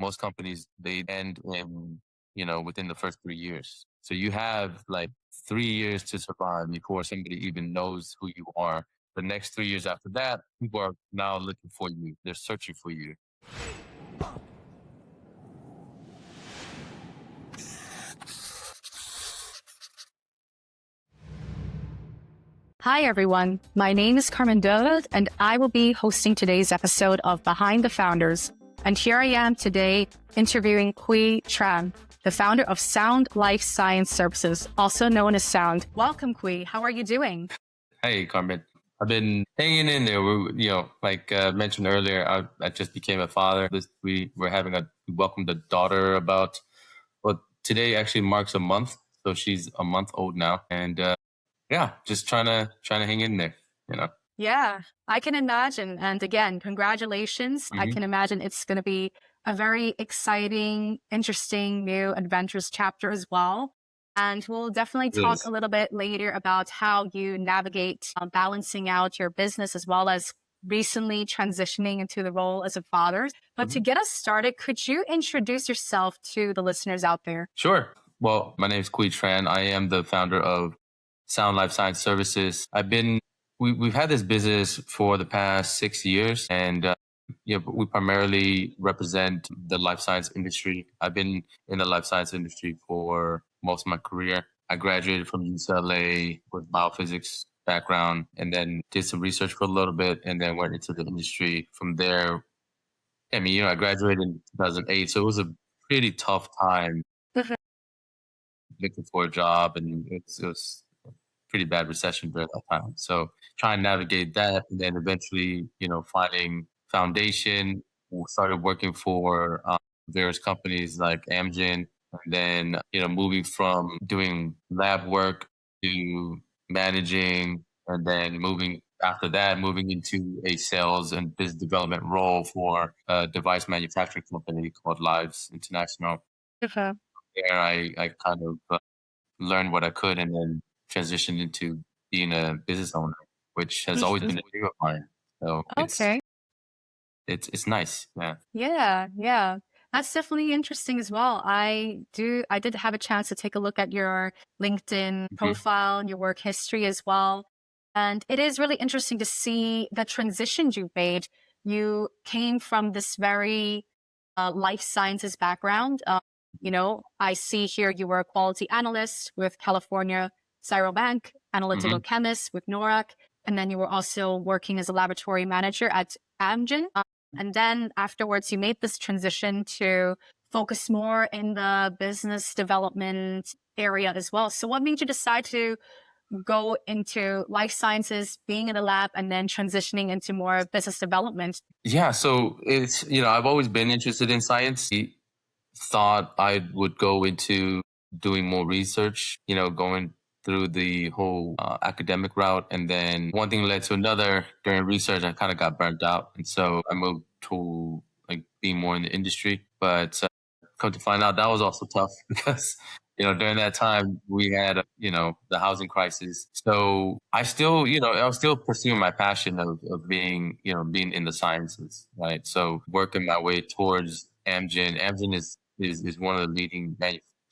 Most companies, they end in, within the first 3 years. So you have like 3 years to survive before somebody even knows who you are. The next 3 years after that, people are now looking for you. They're searching for you. Hi, everyone. My name is Carmen Doveld, and I will be hosting today's episode of Behind the Founders. And here I am today interviewing Quy Tran, the founder of Sound Life Science Services, also known as Sound. Welcome, Quy. How are you doing? Hey, Carmen. I've been hanging in there. Like mentioned earlier, I just became a father. We welcomed a daughter today actually marks a month. So she's a month old now. And yeah, just trying to hang in there. Yeah, I can imagine. And again, congratulations. I can imagine it's going to be a very exciting, interesting, new, adventurous chapter as well. And we'll definitely talk a little bit later about how you navigate balancing out your business as well as recently transitioning into the role as a father. But to get us started, could you introduce yourself to the listeners out there? Sure. Well, my name is Quy Tran. I am the founder of Sound Life Science Services. We've had this business for the past 6 years, and we primarily represent the life science industry. I've been in the life science industry for most of my career. I graduated from UCLA with biophysics background, and then did some research for a little bit, and then went into the industry. From there, I graduated in 2008, so it was a pretty tough time looking for a job, and it was pretty bad recession during that time. So trying to navigate that, and then eventually, finding foundation. We started working for various companies like Amgen, and then, moving from doing lab work to managing, and then moving into a sales and business development role for a device manufacturing company called Lives International. Okay. There, I kind of learned what I could, and then transitioned into being a business owner, which has always been a dream of mine. So Okay. it's nice. Yeah. Yeah. That's definitely interesting as well. I did have a chance to take a look at your LinkedIn profile and your work history as well. And it is really interesting to see the transitions you've made. You came from this very life sciences background. I see here you were a quality analyst with California Bank, analytical chemist with NORAC, and then you were also working as a laboratory manager at Amgen. And then afterwards, you made this transition to focus more in the business development area as well. So what made you decide to go into life sciences, being in a lab, and then transitioning into more business development? Yeah. So I've always been interested in science. I thought I would go into doing more research, going through the whole academic route. And then one thing led to another. During research, I kind of got burnt out. And so I moved to like being more in the industry. But come to find out, that was also tough because, during that time we had, the housing crisis. So I was still pursuing my passion of being, being in the sciences, right? So working my way towards Amgen. Amgen is one of the leading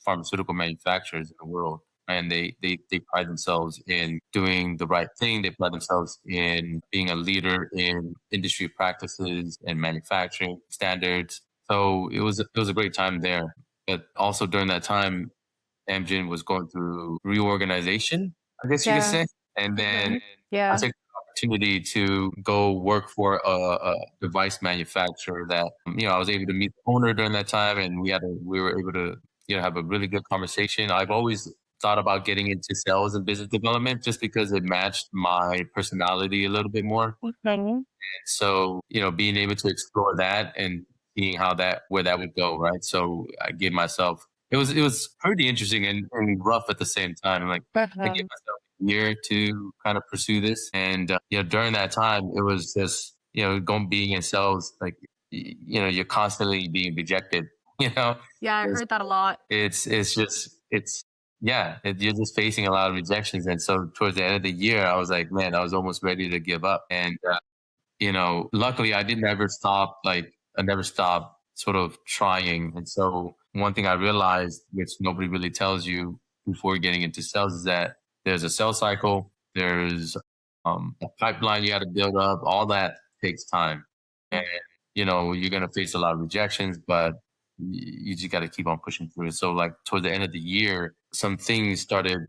pharmaceutical manufacturers in the world. And they pride themselves in doing the right thing. They pride themselves in being a leader in industry practices and manufacturing standards. So it was a great time there. But also during that time, Amgen was going through reorganization, I guess you could say. And then I took the opportunity to go work for a device manufacturer that, I was able to meet the owner during that time, and we were able to, have a really good conversation. I've always thought about getting into sales and business development just because it matched my personality a little bit more. So, being able to explore that and seeing where that would go, right? So I gave myself, it was pretty interesting and rough at the same time. Like I gave myself a year to kind of pursue this. And, during that time, it was just, being in sales, like, you're constantly being rejected, Yeah, I heard that a lot. You're just facing a lot of rejections. And so towards the end of the year, I was like, man, I was almost ready to give up. And, luckily I never stopped sort of trying. And so one thing I realized, which nobody really tells you before getting into sales, is that there's a sales cycle, there's a pipeline you got to build up. All that takes time, and you're gonna face a lot of rejections, but you just got to keep on pushing through it. So like towards the end of the year, some things started,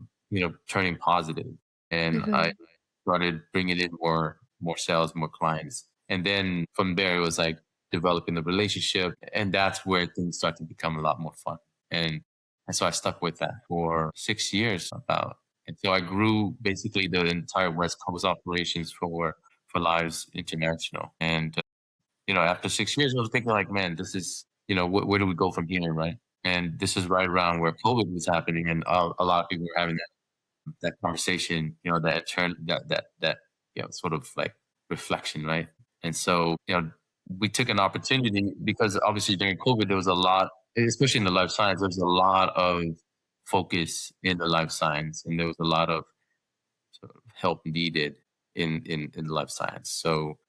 turning positive, and I Mhm. started bringing in more sales, more clients, and then from there it was like developing the relationship, and that's where things start to become a lot more fun. And so I stuck with that for 6 years about. And so I grew basically the entire West Coast operations for Lives International. And after 6 years, I was thinking like, man, this is, where do we go from here, right? And this is right around where COVID was happening, and a lot of people were having that conversation, that turn that sort of like reflection, right? And so, we took an opportunity because obviously during COVID there was a lot, especially in the life science, there was a lot of focus in the life science, and there was a lot of sort of help needed in life science. So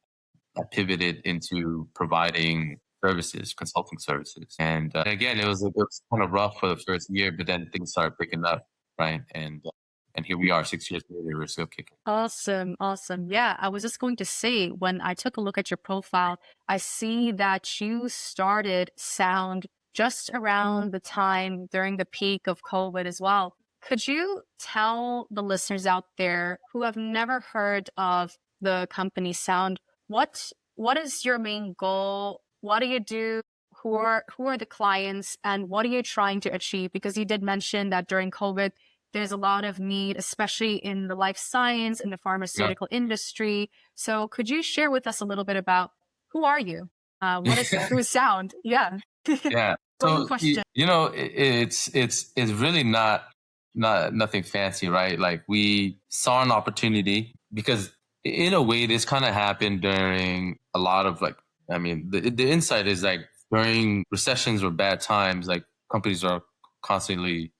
I pivoted into providing services, consulting services. And again, it was kind of rough for the first year, but then things started picking up, right? And here we are, 6 years later, we're still kicking. Awesome, awesome. Yeah, I was just going to say, when I took a look at your profile, I see that you started Sound just around the time during the peak of COVID as well. Could you tell the listeners out there who have never heard of the company Sound, what is your main goal? What do you do? Who are the clients, and what are you trying to achieve? Because you did mention that during COVID, there's a lot of need, especially in the life science and the Yeah. pharmaceutical industry. So could you share with us a little bit about who are you? Who is Sound? Yeah. Yeah. Golden So question. it's really not nothing fancy, right? Like we saw an opportunity because in a way this kind of happened during a lot of like, I mean, the insight is like during recessions or bad times, like companies are constantly,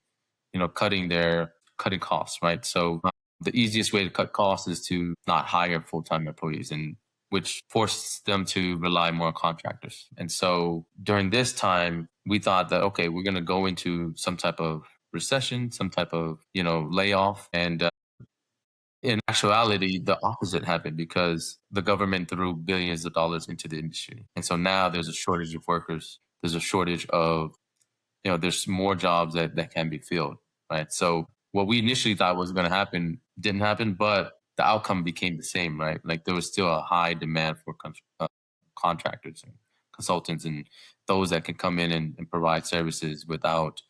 cutting costs, right? So the easiest way to cut costs is to not hire full-time employees, and which forces them to rely more on contractors. And so during this time, we thought that, okay, we're going to go into some type of recession, some type of, layoff. And in actuality, the opposite happened because the government threw billions of dollars into the industry. And so now there's a shortage of workers. There's a shortage of, there's more jobs that can be filled, right? So what we initially thought was going to happen didn't happen, but the outcome became the same, right? Like there was still a high demand for contractors and consultants and those that can come in and provide services without,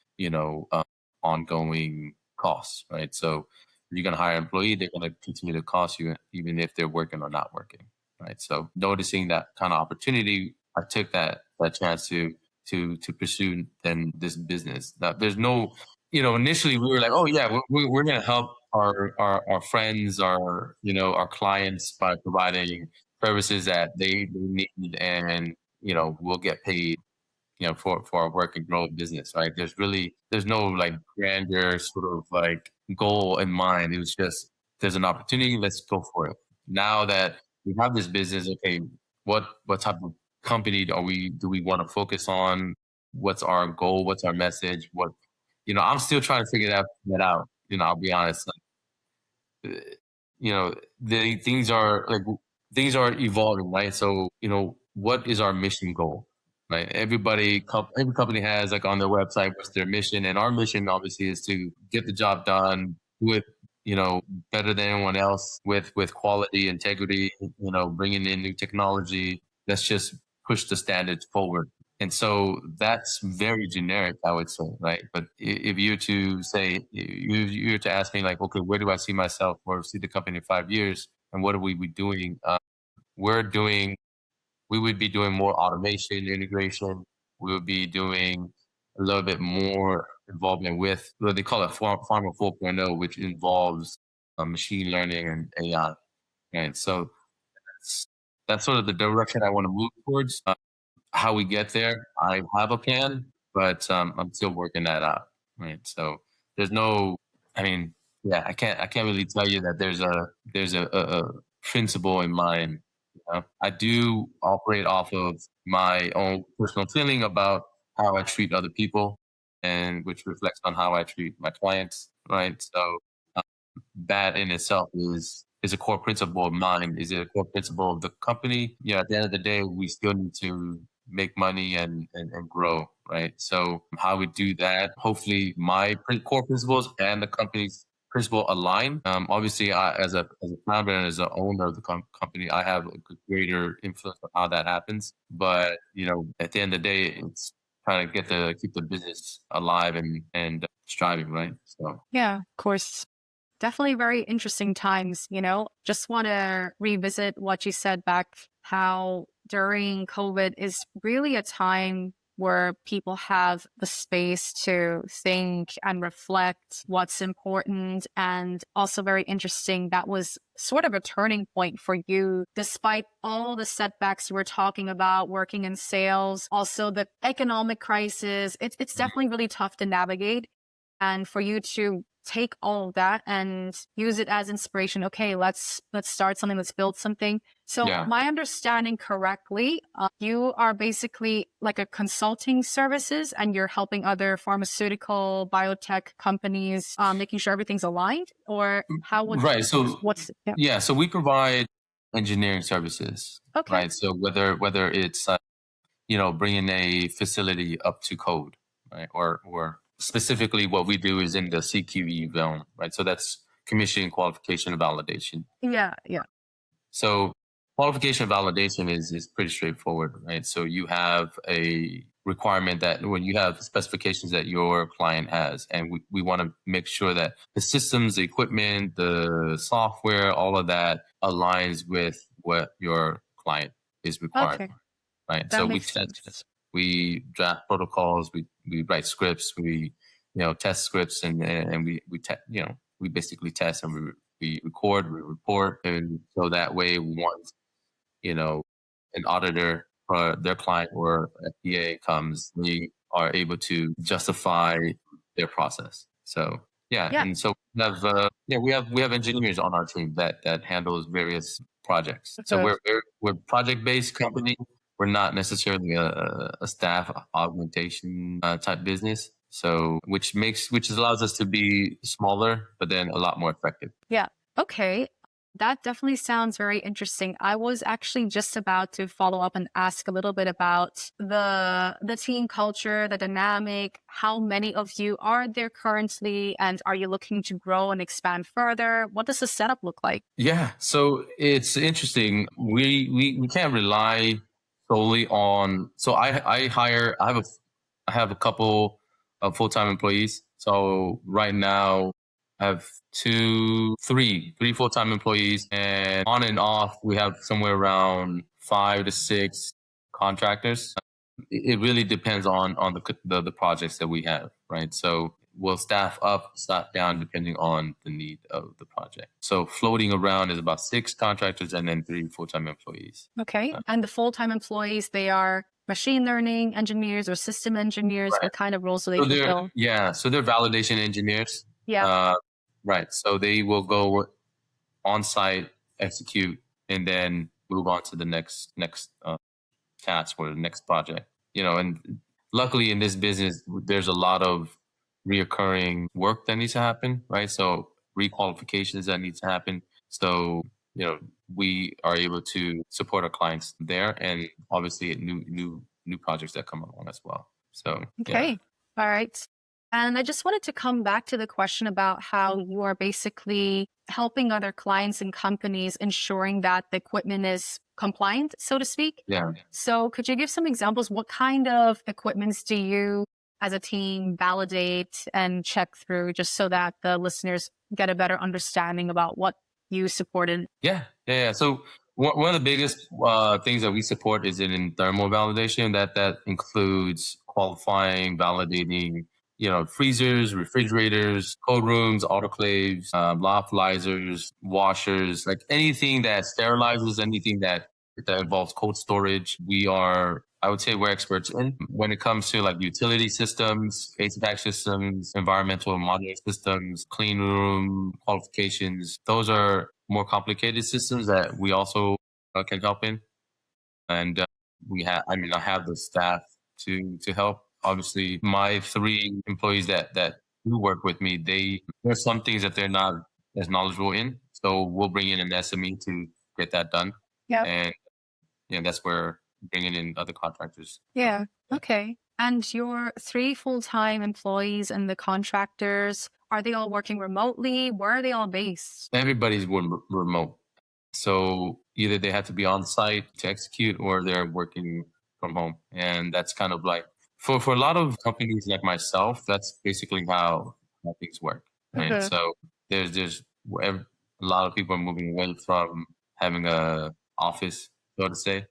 ongoing costs, right? So if you're going to hire an employee, they're going to continue to cost you even if they're working or not working, right? So noticing that kind of opportunity, I took that chance to pursue then this business. Now, there's no, initially we were like, oh yeah, we're going to help our friends, our clients by providing services that they need, and we'll get paid, for our work and grow a business, right? There's no like grandeur sort of like goal in mind. It was just there's an opportunity, let's go for it. Now that we have this business, okay, what type of company do we want to focus on? What's our goal? What's our message? I'm still trying to figure that out. I'll be honest. Uh, the things are evolving, right? So what is our mission goal, right? Every company has like on their website what's their mission, and our mission obviously is to get the job done with better than anyone else, with quality, integrity, bringing in new technology. Let's just push the standards forward. And so that's very generic, I would say, right? But if you to say, you're to ask me like, okay, where do I see myself or see the company in 5 years, and what are we be doing? We're doing, we would be doing more automation integration. We would be doing a little bit more involvement with what they call it Pharma 4.0, which involves machine learning and AI. And so that's, that's sort of the direction I want to move towards. How we get there, I have a plan, but I'm still working that out. Right. So there's no, I mean, yeah, I can't really tell you that there's a principle in mind. I do operate off of my own personal feeling about how I treat other people, and which reflects on how I treat my clients, right? So that in itself is a core principle of mine. Is it a core principle of the company? Yeah, at the end of the day, we still need to make money and grow, right? So how we do that, hopefully my core principles and the company's principle align. Obviously, as a founder and as an owner of the company, I have a greater influence on how that happens. But at the end of the day, it's trying to keep the business alive and striving, right? So Yeah, of course. Definitely very interesting times, Just want to revisit what you said back, how during COVID is really a time where people have the space to think and reflect what's important. And also very interesting, that was sort of a turning point for you, despite all the setbacks you were talking about working in sales, also the economic crisis. It's definitely really tough to navigate. And for you to take all of that and use it as inspiration. Okay, let's start something, let's build something. So yeah. my understanding correctly, you are basically like a consulting services and you're helping other pharmaceutical biotech companies, making sure everything's aligned, or how would, Right. So what's, yeah. yeah, so we provide engineering services, Okay. right? So whether it's bringing a facility up to code, right, or specifically what we do is in the CQE realm, right? So that's commissioning, qualification, and validation. Yeah. Yeah. So qualification validation is pretty straightforward, right? So you have a requirement that when you have specifications that your client has, and we want to make sure that the systems, the equipment, the software, all of that aligns with what your client is required, Okay. right? That So we makes test, sense. we draft protocols, we write scripts, we test scripts, and we basically test and we record, we report, and so that way once an auditor or their client or FDA comes, we are able to justify their process. So yeah, Yeah. and so we have engineers on our team that handles various projects. So Okay. we're project based company. We're not necessarily a staff augmentation type business. So which allows us to be smaller, but then a lot more effective. Yeah. Okay. That definitely sounds very interesting. I was actually just about to follow up and ask a little bit about the team culture, the dynamic, how many of you are there currently, and are you looking to grow and expand further? What does the setup look like? Yeah, so it's interesting. We can't rely solely on. So I have a couple of full time employees. So right now I have three full time employees, and on and off we have somewhere around 5 to 6 contractors. It really depends on the projects that we have, right? So we'll staff up, staff down depending on the need of the project. So floating around is about 6 contractors and then 3 full-time employees. Okay. And the full-time employees, they are machine learning engineers or system engineers. Right. What kind of roles do they So they're fulfill? yeah, so they're validation engineers. Yeah. Uh, right. So they will go on site, execute, and then move on to the next task or the next project. And luckily in this business, there's a lot of reoccurring work that needs to happen, right? So requalifications that need to happen. So, we are able to support our clients there, and obviously new projects that come along as well. So, yeah. Okay. All right. And I just wanted to come back to the question about how you are basically helping other clients and companies ensuring that the equipment is compliant, so to speak. Yeah. So could you give some examples? What kind of equipments do you as a team validate and check through just so that the listeners get a better understanding about what you supported? Yeah. So one of the biggest things that we support is in thermal validation. That includes qualifying, validating, freezers, refrigerators, cold rooms, autoclaves, lyophilizers, washers, like anything that sterilizes, anything that involves cold storage. I would say we're experts in when it comes to like utility systems, HVAC systems, environmental and modular systems, clean room qualifications. Those are more complicated systems that we also can help in. And I mean, I have the staff to help. Obviously, my three employees that do work with me, there's some things that they're not as knowledgeable in, so we'll bring in an SME to get that done. Yep. And that's where bringing in other contractors. Yeah. Okay. And your three full-time employees and the contractors, are they all working remotely? Where are they all based? Everybody's remote, so either they have to be on site to execute, or they're working from home, and that's kind of like for a lot of companies like myself, that's basically how things work. Right. Mhm. So there's a lot of people are moving away from having a office, so to say,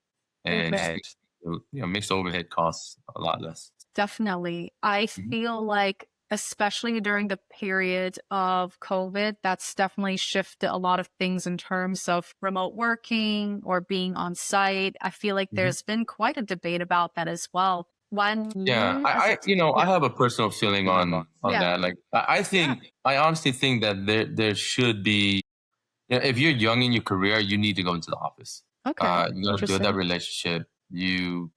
and just Okay. makes the overhead costs a lot less. Definitely. I Mhm. feel like, especially during the period of COVID, that's definitely shifted a lot of things in terms of remote working or being on site. I feel like Mhm. there's been quite a debate about that as well. When Yeah, you, as a, I yeah, have a personal feeling on yeah, that. Like, I honestly think that there should be, if you're young in your career, you need to go into the office. okay, You got to build that interesting. relationship. You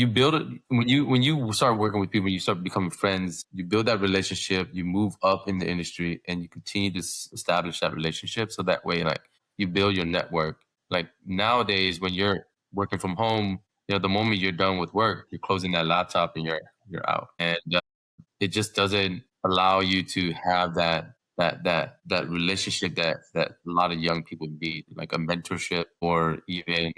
build it when you start working with people, you start becoming friends. You build that relationship. You move up in the industry, and you continue to establish that relationship. So that way, like, you build your network. Like nowadays, when you're working from home, the moment you're done with work, you're closing that laptop and you're out, and it just doesn't allow you to have that relationship that a lot of young people need, like a mentorship or even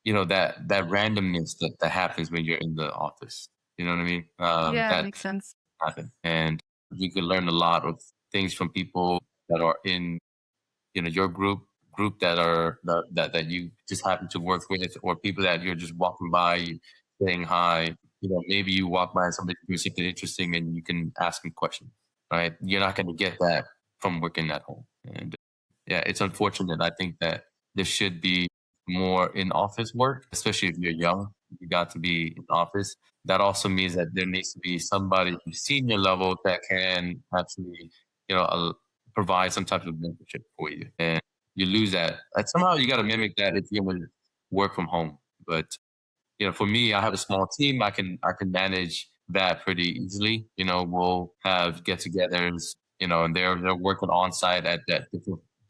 that randomness that happens when you're in the office. You know what I mean? Yeah, That makes sense. happen, and you can learn a lot of things from people that are in your group that you just happen to work with, or people that you're just walking by saying hi. Maybe you walk by somebody doing something interesting and you can ask them questions, right? You're not going to get that from working at home. And yeah, it's unfortunate. I think that there should be more in office work, especially if you're young. You got to be in office. That also means that there needs to be somebody senior level that can actually, provide some type of mentorship for you. And you lose that. Somehow you got to mimic that if you're going to work from home. But for me, I have a small team. I can manage that pretty easily. We'll have get-togethers. And they're working on site at that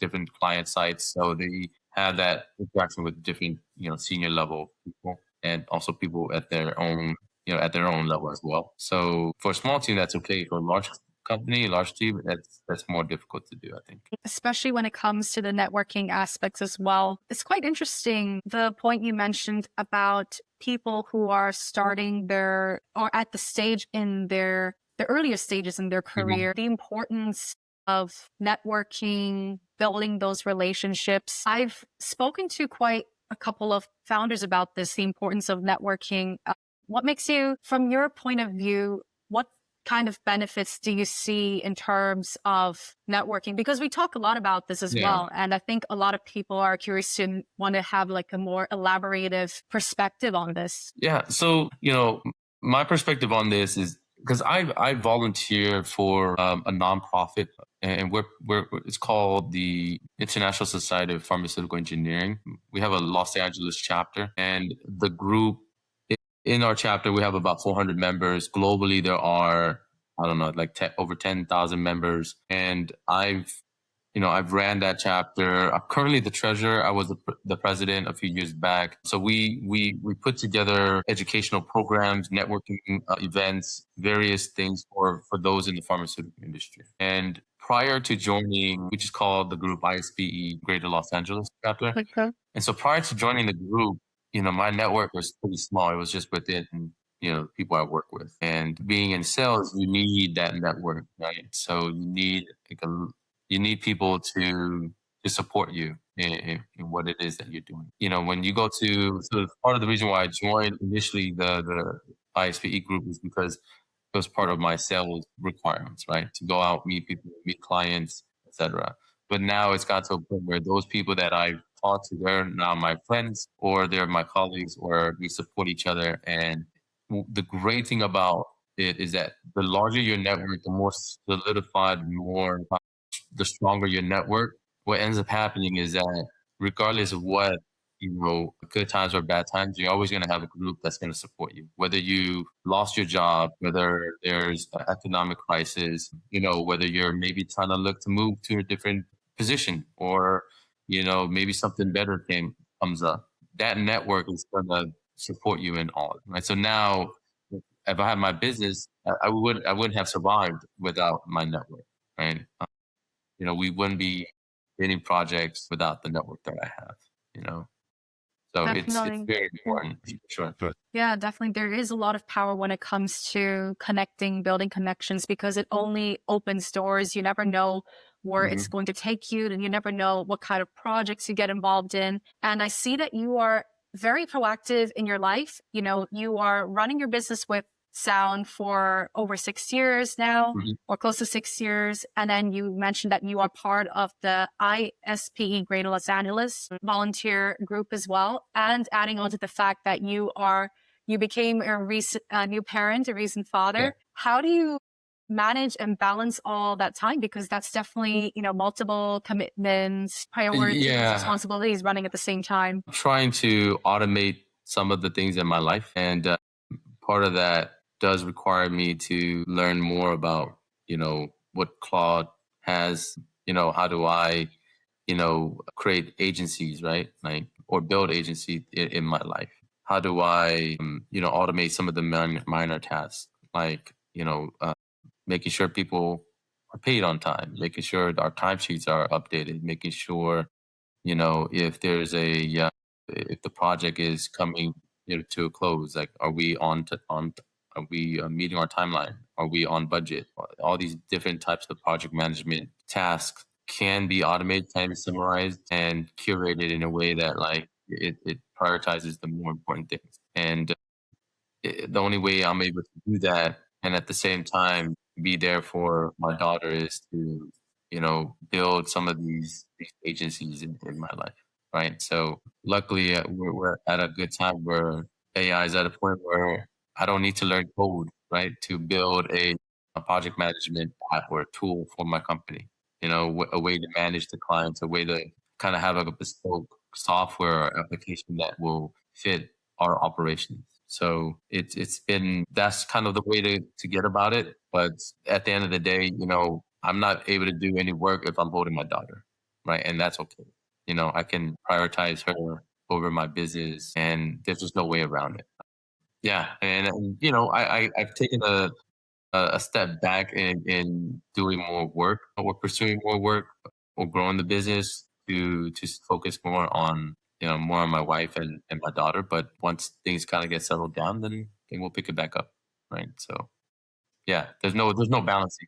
different client sites, so they have that interaction with different senior level people, and also people at their own level as well. So for a small team, that's okay. For a large company, large team, that's more difficult to do, I think. Especially when it comes to the networking aspects as well. It's quite interesting the point you mentioned about people who are starting their or at the stage in the earlier stages in their Mhm. career, the importance of networking, building those relationships. I've spoken to quite a couple of founders about this, the importance of networking. What makes you, from your point of view, what kind of benefits do you see in terms of networking? Because we talk a lot about this as Yeah. well. And I think a lot of people are curious to want to have like a more elaborative perspective on this. Yeah. So, my perspective on this is because I volunteer for a nonprofit, and we're it's called the International Society of Pharmaceutical Engineering. We have a Los Angeles chapter, and the group in our chapter, we have about 400 members. Globally, there are, I don't know, like over 10,000 members. And I've ran that chapter. I'm currently the treasurer. I was the president a few years back. So we put together educational programs, networking events, various things for those in the pharmaceutical industry. And prior to joining, we just called the group ISPE Greater Los Angeles chapter. Okay. And so prior to joining the group, my network was pretty small. It was just within, people I work with. And being in sales, you need that network, right? So you need people to support you in what it is that you're doing. When you go to, so part of the reason why I joined initially the ISPE group is because it was part of my sales requirements, right? To go out, meet people, meet clients, etc. But now it's got to a point where those people that I've talked to, they're now my friends, or they're my colleagues, or we support each other. And the great thing about it is that the larger your network, the more solidified, the stronger your network. What ends up happening is that regardless of what, good times or bad times, you're always going to have a group that's going to support you. Whether you lost your job, whether there's an economic crisis, whether you're maybe trying to look to move to a different position, or, maybe something better comes up, that network is going to support you in all, right? So now, if I had my business, I wouldn't have survived without my network, right? We wouldn't be getting projects without the network that I have, you know. So it's Definitely. very Yeah. important, for sure. Good. Yeah, definitely. There is a lot of power when it comes to connecting, building connections, because it only opens doors. You never know where it's Mhm. going to take you, and you never know what kind of projects you get involved in. And I see that you are very proactive in your life. You are running your business with sound for over 6 years now, Mhm. or close to 6 years. And then you mentioned that you are part of the ISPE Greater Los Angeles volunteer group as well. And adding on to the fact that you became a new parent, a recent father. Yeah. How do you manage and balance all that time? Because that's definitely, multiple commitments, priorities, Yeah. responsibilities running at the same time. I'm trying to automate some of the things in my life, and part of that does require me to learn more about, what Claude has. How do I, create agencies, right? Like, or build agency in my life. How do I, automate some of the minor tasks, like, making sure people are paid on time, making sure our timesheets are updated, making sure, if there's if the project is coming, to a close, like, are we are we meeting our timeline? Are we on budget? All these different types of project management tasks can be automated, can be summarized and curated in a way that, like, it prioritizes the more important things. And the only way I'm able to do that and at the same time be there for my daughter is to, build some of these agencies in my life, right? So luckily, we're at a good time where AI is at a point where I don't need to learn code, right, to build a project management app or a tool for my company. A way to manage the clients, a way to kind of have like a bespoke software or application that will fit our operations. So it's been, that's kind of the way to get about it. But at the end of the day, I'm not able to do any work if I'm holding my daughter, right? And that's okay. I can prioritize her over my business, and there's just no way around it. Yeah, and I've taken a step back in doing more work or pursuing more work or growing the business to focus more on my wife and my daughter. But once things kind of get settled down, then we'll pick it back up, right? So yeah, there's no balancing.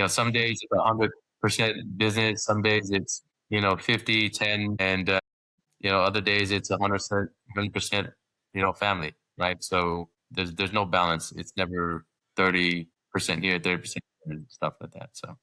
Some days it's 100% business, some days it's 50, 10, and other days it's 100%, family, right? So there's no balance. It's never 30% here, 30% and stuff like that. So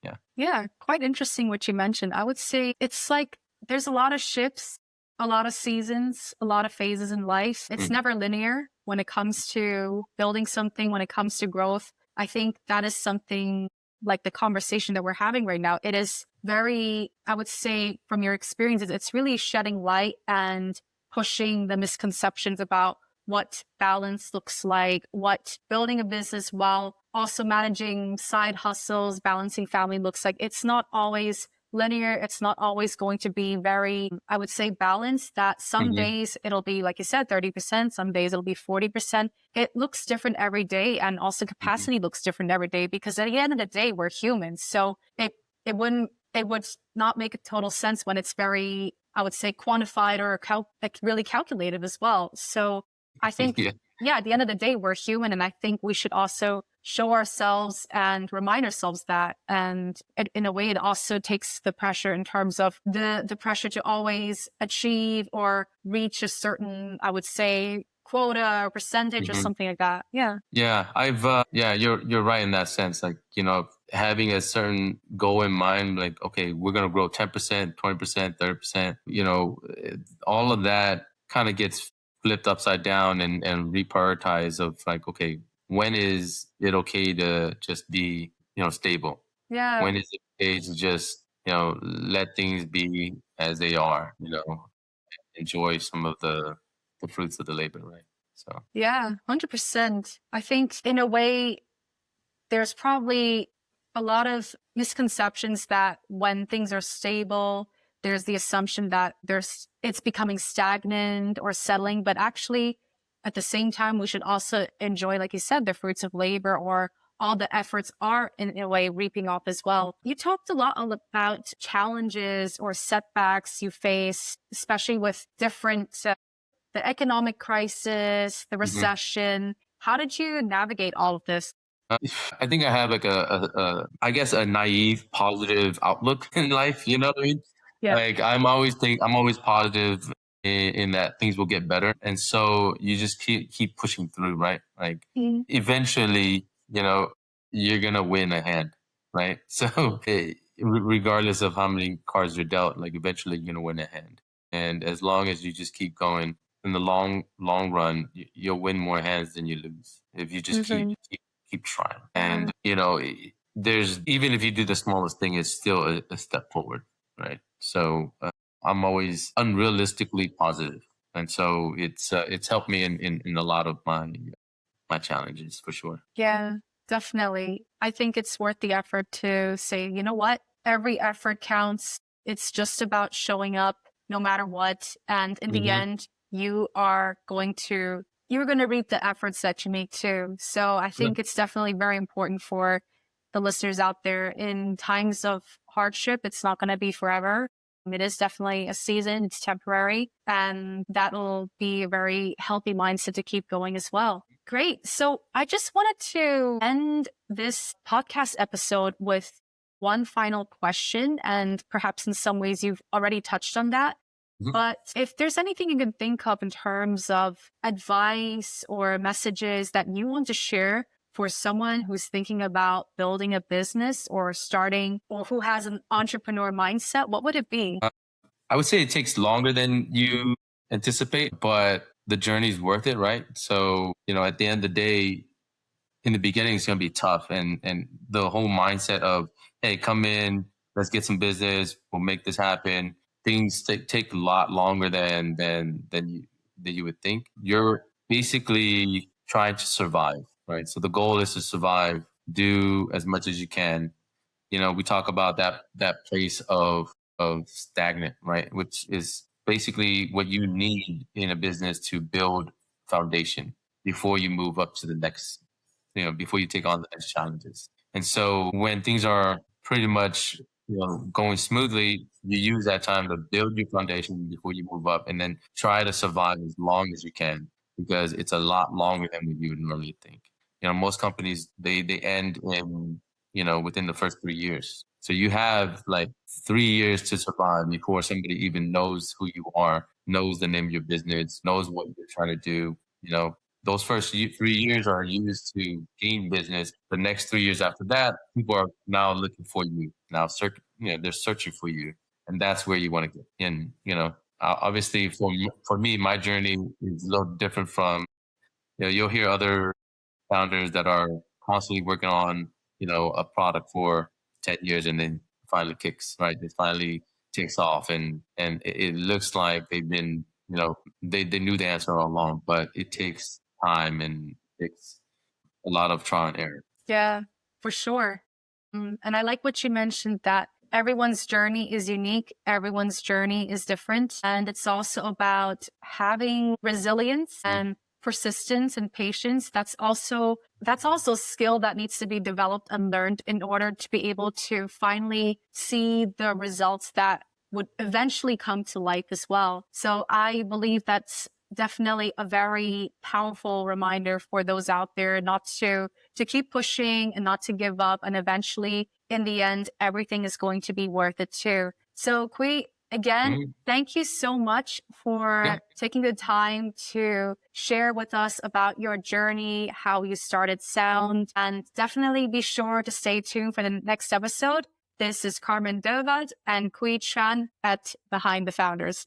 yeah. Yeah, quite interesting what you mentioned. I would say it's like there's a lot of shifts, a lot of seasons, a lot of phases in life. It's Mm. never linear when it comes to building something, when it comes to growth. I think that is something like the conversation that we're having right now. It is very, I would say, from your experiences, it's really shedding light and pushing the misconceptions about what balance looks like, what building a business while also managing side hustles, balancing family looks like. It's not always linear. It's not always going to be very, I would say, balanced. That some Mhm. days it'll be, like you said, 30%, some days it'll be 40%. It looks different every day. And also Mhm. capacity looks different every day, because at the end of the day, we're humans. So it would not make a total sense when it's very, I would say, quantified or like really calculated as well. So I think, Yeah. yeah, at the end of the day, we're human. And I think we should also show ourselves and remind ourselves that. And in a way, it also takes the pressure in terms of the pressure to always achieve or reach a certain, I would say, quota or percentage or Mhm. something like that. Yeah. Yeah, yeah, you're right in that sense. Like, having a certain goal in mind, like, okay, we're gonna grow 10%, 20%, 30%, all of that kind of gets flipped upside down and reprioritized of, like, okay, when is it okay to just be, stable? Yeah. When is it okay to just let things be as they are, enjoy some of the fruits of the labor, right? So, Yeah, 100%. I think in a way, there's probably a lot of misconceptions that when things are stable, there's the assumption that it's becoming stagnant or settling, but actually at the same time, we should also enjoy, like you said, the fruits of labor, or all the efforts are in a way reaping off as well. You talked a lot about challenges or setbacks you face, especially with different the economic crisis, the mhm. recession. How did you navigate all of this? Uh, I think I have like I guess a naive positive outlook in life. You know what I mean? Yeah. Like I'm always positive in that things will get better, and so you just keep pushing through, right? Like Mhm. eventually, you're gonna win a hand, right? So regardless of how many cards you're dealt, like eventually you're gonna win a hand, and as long as you just keep going in the long run, you'll win more hands than you lose if you just Mhm. keep trying. And there's even if you do the smallest thing, it's still a step forward, right? So I'm always unrealistically positive, and so it's helped me in a lot of my challenges for sure. Yeah, definitely. I think it's worth the effort to say, you know what? Every effort counts. It's just about showing up no matter what. And in the Hmm. end, you're going to reap the efforts that you make too. So I Yeah. think it's definitely very important for the listeners out there in times of hardship. It's not going to be forever. It is definitely a season. It's temporary, and that'll be a very healthy mindset to keep going as well. Great. So I just wanted to end this podcast episode with one final question. And perhaps in some ways you've already touched on that. Mhm. But if there's anything you can think of in terms of advice or messages that you want to share for someone who's thinking about building a business or starting, or who has an entrepreneur mindset, what would it be? I would say it takes longer than you anticipate, but the journey's worth it, right? So at the end of the day, in the beginning it's going to be tough, and the whole mindset of, hey, come in, let's get some business, we'll make this happen. Things take a lot longer than you would think. You're basically trying to survive, right? So the goal is to survive, do as much as you can. We talk about that place of stagnant, right? Which is basically what you need in a business to build foundation before you move up to the next, before you take on the next challenges. And so when things are pretty much, going smoothly, you use that time to build your foundation before you move up, and then try to survive as long as you can, because it's a lot longer than what you would normally think. Most companies, they end in, within the first 3 years. So you have like 3 years to survive before somebody even knows who you are, knows the name of your business, knows what you're trying to do. Those first 3 years are used to gain business. The next 3 years after that, people are now looking for you. Now, they're searching for you, and that's where you want to get in. Obviously, for me, my journey is a little different from. You'll hear other founders that are constantly working on, a product for 10 years, and then finally kicks, right? It finally takes off, and it looks like they've been, they knew the answer all along, but it takes time and takes a lot of trial and error. Yeah, for sure. And I like what you mentioned, that everyone's journey is unique, everyone's journey is different. And it's also about having resilience Mhm. and persistence and patience. That's also a skill that needs to be developed and learned in order to be able to finally see the results that would eventually come to life as well. So I believe that's definitely a very powerful reminder for those out there not to keep pushing and not to give up. And eventually, in the end, everything is going to be worth it too. So, Kui, again, Mhm. thank you so much Yeah. for taking the time to share with us about your journey, how you started Sound, and definitely be sure to stay tuned for the next episode. This is Carmen Dovad and Quy Tran at Behind the Founders.